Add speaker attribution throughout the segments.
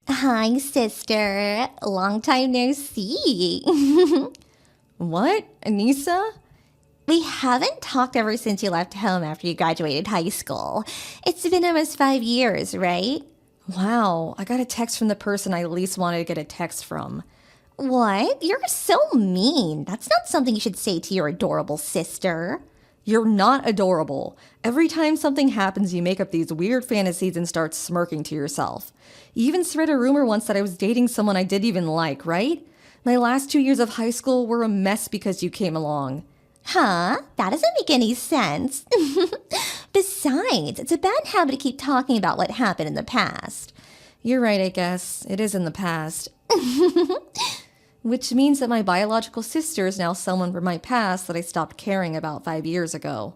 Speaker 1: Hi, sister. Long time no see.
Speaker 2: What? Anissa?
Speaker 1: We haven't talked ever since you left home after you graduated high school. It's been almost 5 years, right?
Speaker 2: Wow, I got a text from the person I least wanted to get a text from.
Speaker 1: What? You're so mean. That's not something you should say to your adorable sister.
Speaker 2: You're not adorable. Every time something happens, you make up these weird fantasies and start smirking to yourself. You even spread a rumor once that I was dating someone I didn't even like, right? My last 2 years of high school were a mess because you came along.
Speaker 1: Huh? That doesn't make any sense. Besides, it's a bad habit to keep talking about what happened in the past.
Speaker 2: You're right, I guess. It is in the past. Which means that my biological sister is now someone from my past that I stopped caring about 5 years ago.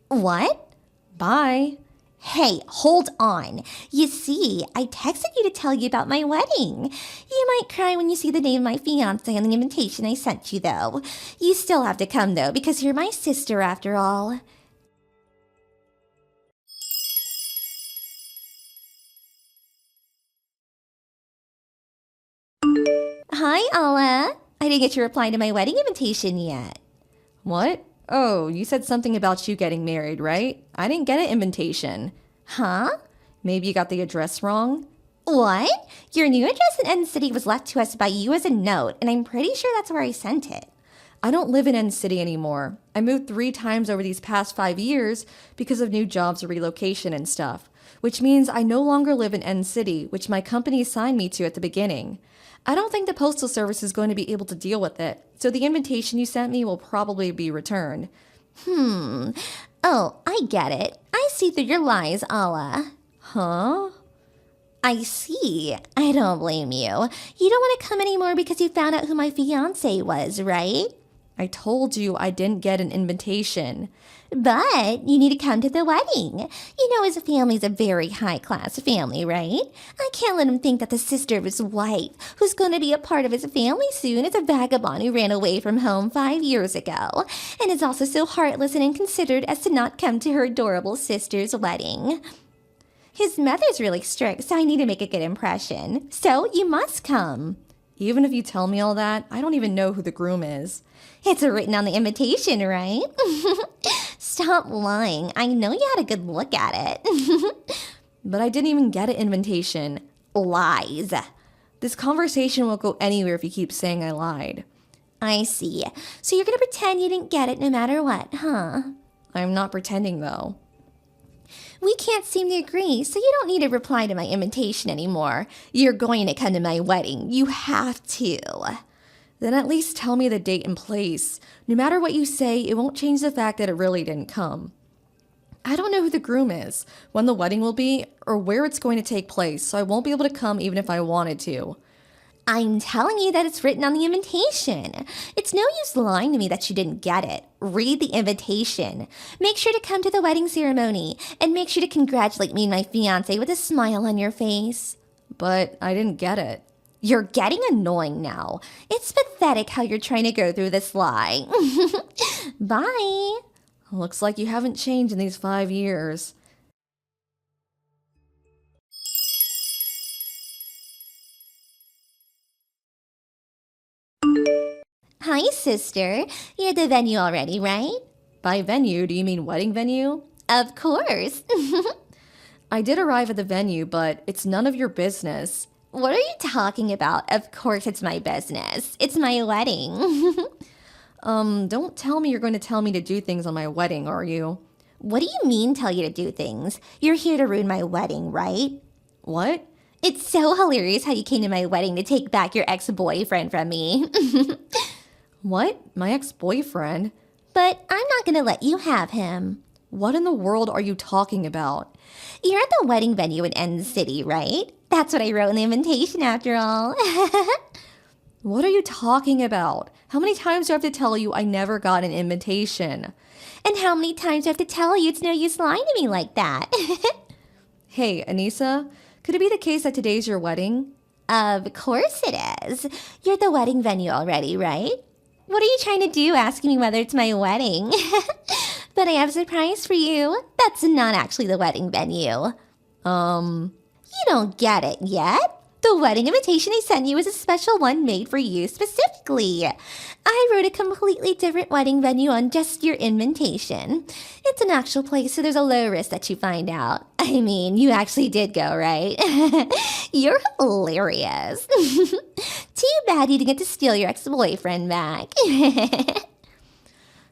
Speaker 1: What?
Speaker 2: Bye.
Speaker 1: Hey, hold on. You see, I texted you to tell you about my wedding. You might cry when you see the name of my fiancé on the invitation I sent you, though. You still have to come, though, because you're my sister after all. Hi, Alla. I didn't get your reply to my wedding invitation yet.
Speaker 2: What? Oh, you said something about you getting married, right? I didn't get an invitation.
Speaker 1: Huh?
Speaker 2: Maybe you got the address wrong?
Speaker 1: What? Your new address in End City was left to us by you as a note, and I'm pretty sure that's where I sent it.
Speaker 2: I don't live in End City anymore. I moved 3 times over these past 5 years because of new jobs or relocation and stuff, which means I no longer live in End City, which my company assigned me to at the beginning. I don't think the Postal Service is going to be able to deal with it, so the invitation you sent me will probably be returned.
Speaker 1: Oh, I get it. I see through your lies, Alla.
Speaker 2: Huh?
Speaker 1: I see. I don't blame you. You don't want to come anymore because you found out who my fiancé was, right?
Speaker 2: I told you I didn't get an invitation.
Speaker 1: But you need to come to the wedding. You know his family's a very high-class family, right? I can't let him think that the sister of his wife, who's going to be a part of his family soon, is a vagabond who ran away from home 5 years ago, and is also so heartless and inconsiderate as to not come to her adorable sister's wedding. His mother's really strict, so I need to make a good impression. So you must come.
Speaker 2: Even if you tell me all that, I don't even know who the groom is.
Speaker 1: It's written on the invitation, right? Stop lying. I know you had a good look at it.
Speaker 2: But I didn't even get an invitation.
Speaker 1: Lies.
Speaker 2: This conversation won't go anywhere if you keep saying I lied.
Speaker 1: I see. So you're gonna pretend you didn't get it no matter what, huh?
Speaker 2: I'm not pretending though.
Speaker 1: We can't seem to agree, so you don't need to reply to my invitation anymore. You're going to come to my wedding. You have to.
Speaker 2: Then at least tell me the date and place. No matter what you say, it won't change the fact that it really didn't come. I don't know who the groom is, when the wedding will be, or where it's going to take place, so I won't be able to come even if I wanted to.
Speaker 1: I'm telling you that it's written on the invitation. It's no use lying to me that you didn't get it. Read the invitation. Make sure to come to the wedding ceremony, and make sure to congratulate me and my fiancé with a smile on your face.
Speaker 2: But I didn't get it.
Speaker 1: You're getting annoying now. It's pathetic how you're trying to go through this lie. Bye.
Speaker 2: Looks like you haven't changed in these 5 years.
Speaker 1: Hi, sister. You're at the venue already, right?
Speaker 2: By venue, do you mean wedding venue?
Speaker 1: Of course.
Speaker 2: I did arrive at the venue, but it's none of your business.
Speaker 1: What are you talking about? Of course it's my business. It's my wedding.
Speaker 2: Don't tell me you're going to tell me to do things on my wedding, are you?
Speaker 1: What do you mean tell you to do things? You're here to ruin my wedding, right?
Speaker 2: What?
Speaker 1: It's so hilarious how you came to my wedding to take back your ex-boyfriend from me.
Speaker 2: What? My ex-boyfriend?
Speaker 1: But I'm not gonna let you have him.
Speaker 2: What in the world are you talking about?
Speaker 1: You're at the wedding venue in End City, right? That's what I wrote in the invitation after all.
Speaker 2: What are you talking about? How many times do I have to tell you I never got an invitation?
Speaker 1: And how many times do I have to tell you it's no use lying to me like that?
Speaker 2: Hey, Anissa, could it be the case that today's your wedding?
Speaker 1: Of course it is. You're at the wedding venue already, right? What are you trying to do asking me whether it's my wedding? But I have a surprise for you. That's not actually the wedding venue. You don't get it yet. The wedding invitation I sent you is a special one made for you specifically. I wrote a completely different wedding venue on just your invitation. It's an actual place, so there's a low risk that you find out. I mean, you actually did go, right? You're hilarious. Too bad you didn't get to steal your ex-boyfriend back.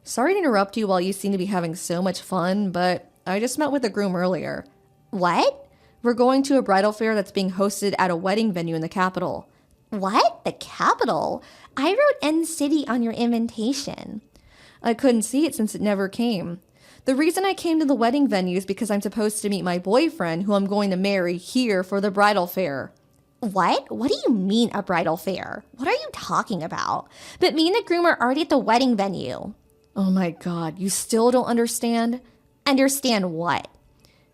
Speaker 2: Sorry to interrupt you while you seem to be having so much fun, but I just met with the groom earlier.
Speaker 1: What?
Speaker 2: We're going to a bridal fair that's being hosted at a wedding venue in the capital.
Speaker 1: What? The capital? I wrote N City on your invitation.
Speaker 2: I couldn't see it since it never came. The reason I came to the wedding venue is because I'm supposed to meet my boyfriend, who I'm going to marry, here for the bridal fair.
Speaker 1: What? What do you mean a bridal fair? What are you talking about? But me and the groom are already at the wedding venue.
Speaker 2: Oh my god, you still don't understand?
Speaker 1: Understand what?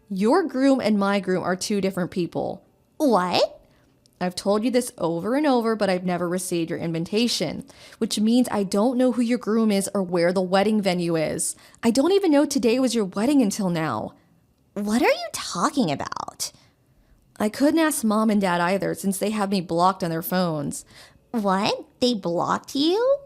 Speaker 2: Your groom and my groom are two different people.
Speaker 1: What?
Speaker 2: I've told you this over and over, but I've never received your invitation, which means I don't know who your groom is or where the wedding venue is. I don't even know today was your wedding until now.
Speaker 1: What are you talking about?
Speaker 2: I couldn't ask mom and dad either since they have me blocked on their phones.
Speaker 1: What? They blocked you?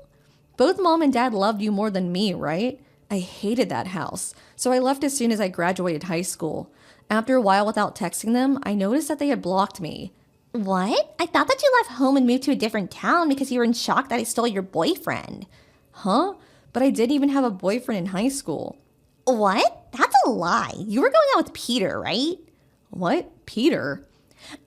Speaker 2: Both mom and dad loved you more than me, right? I hated that house, so I left as soon as I graduated high school. After a while without texting them, I noticed that they had blocked me.
Speaker 1: What? I thought that you left home and moved to a different town because you were in shock that I stole your boyfriend.
Speaker 2: Huh? But I didn't even have a boyfriend in high school.
Speaker 1: What? That's a lie. You were going out with Peter, right?
Speaker 2: What? Peter?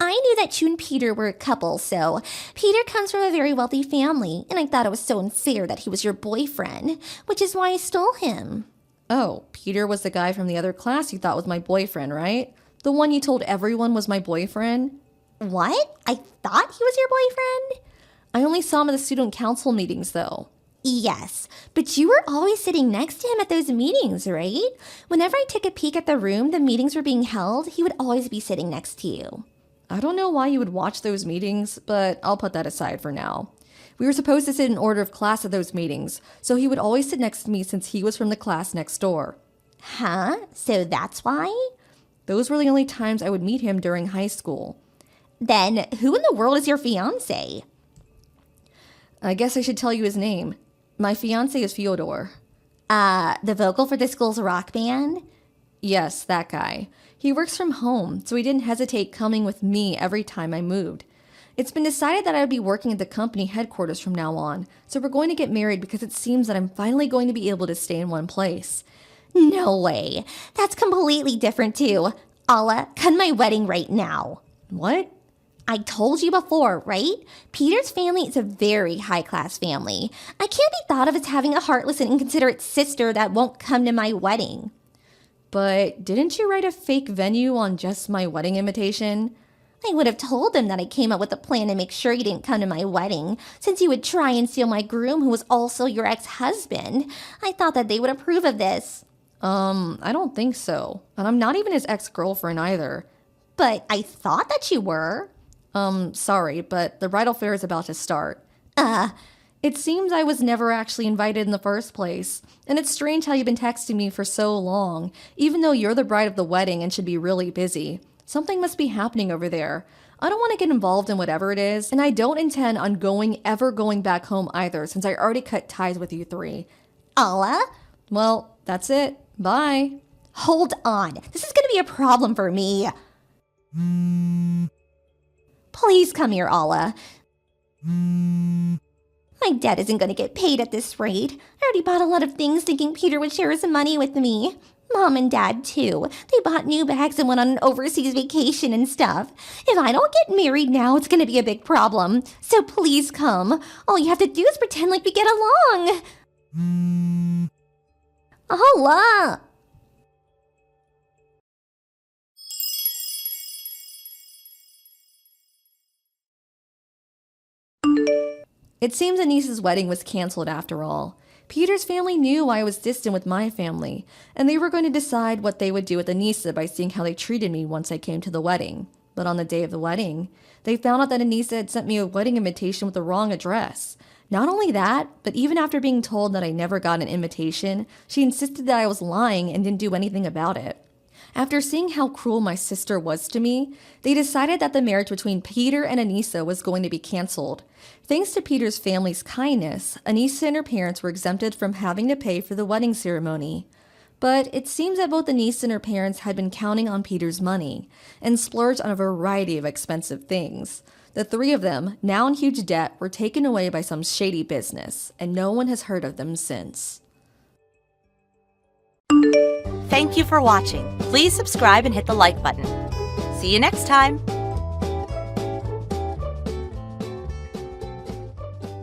Speaker 1: I knew that you and Peter were a couple, so Peter comes from a very wealthy family, and I thought it was so unfair that he was your boyfriend, which is why I stole him.
Speaker 2: Oh, Peter was the guy from the other class you thought was my boyfriend, right? The one you told everyone was my boyfriend?
Speaker 1: What? I thought he was your boyfriend?
Speaker 2: I only saw him at the student council meetings, though.
Speaker 1: Yes, but you were always sitting next to him at those meetings, right? Whenever I took a peek at the room the meetings were being held, he would always be sitting next to you.
Speaker 2: I don't know why you would watch those meetings, but I'll put that aside for now. We were supposed to sit in order of class at those meetings, so he would always sit next to me since he was from the class next door.
Speaker 1: Huh? So that's why?
Speaker 2: Those were the only times I would meet him during high school.
Speaker 1: Then who in the world is your fiancé?
Speaker 2: I guess I should tell you his name. My fiancé is Fyodor.
Speaker 1: The vocal for the school's rock band?
Speaker 2: Yes, that guy. He works from home, so he didn't hesitate coming with me every time I moved. It's been decided that I would be working at the company headquarters from now on, so we're going to get married because it seems that I'm finally going to be able to stay in one place.
Speaker 1: No way. That's completely different too. Allah, cut my wedding right now.
Speaker 2: What?
Speaker 1: I told you before, right? Peter's family is a very high-class family. I can't be thought of as having a heartless and inconsiderate sister that won't come to my wedding.
Speaker 2: But didn't you write a fake venue on just my wedding invitation?
Speaker 1: I would have told them that I came up with a plan to make sure you didn't come to my wedding, since you would try and steal my groom who was also your ex-husband. I thought that they would approve of this.
Speaker 2: I don't think so. And I'm not even his ex-girlfriend either.
Speaker 1: But I thought that you were.
Speaker 2: Sorry, but the bridal fair is about to start. It seems I was never actually invited in the first place, and it's strange how you've been texting me for so long, even though you're the bride of the wedding and should be really busy. Something must be happening over there. I don't want to get involved in whatever it is, and I don't intend on ever going back home either, since I already cut ties with you three.
Speaker 1: Allah?
Speaker 2: Well, that's it. Bye.
Speaker 1: Hold on. This is going to be a problem for me. Please come here, Allah. My dad isn't going to get paid at this rate. I already bought a lot of things thinking Peter would share some money with me. Mom and Dad, too. They bought new bags and went on an overseas vacation and stuff. If I don't get married now, it's going to be a big problem. So please come. All you have to do is pretend like we get along. Allah!
Speaker 2: It seems Anissa's wedding was canceled after all. Peter's family knew I was distant with my family, and they were going to decide what they would do with Anissa by seeing how they treated me once I came to the wedding. But on the day of the wedding, they found out that Anissa had sent me a wedding invitation with the wrong address. Not only that, but even after being told that I never got an invitation, she insisted that I was lying and didn't do anything about it. After seeing how cruel my sister was to me, they decided that the marriage between Peter and Anissa was going to be canceled. Thanks to Peter's family's kindness, Anissa and her parents were exempted from having to pay for the wedding ceremony. But it seems that both Anissa and her parents had been counting on Peter's money and splurged on a variety of expensive things. The three of them, now in huge debt, were taken away by some shady business, and no one has heard of them since.
Speaker 3: Thank you for watching. Please subscribe and hit the like button. See you next time.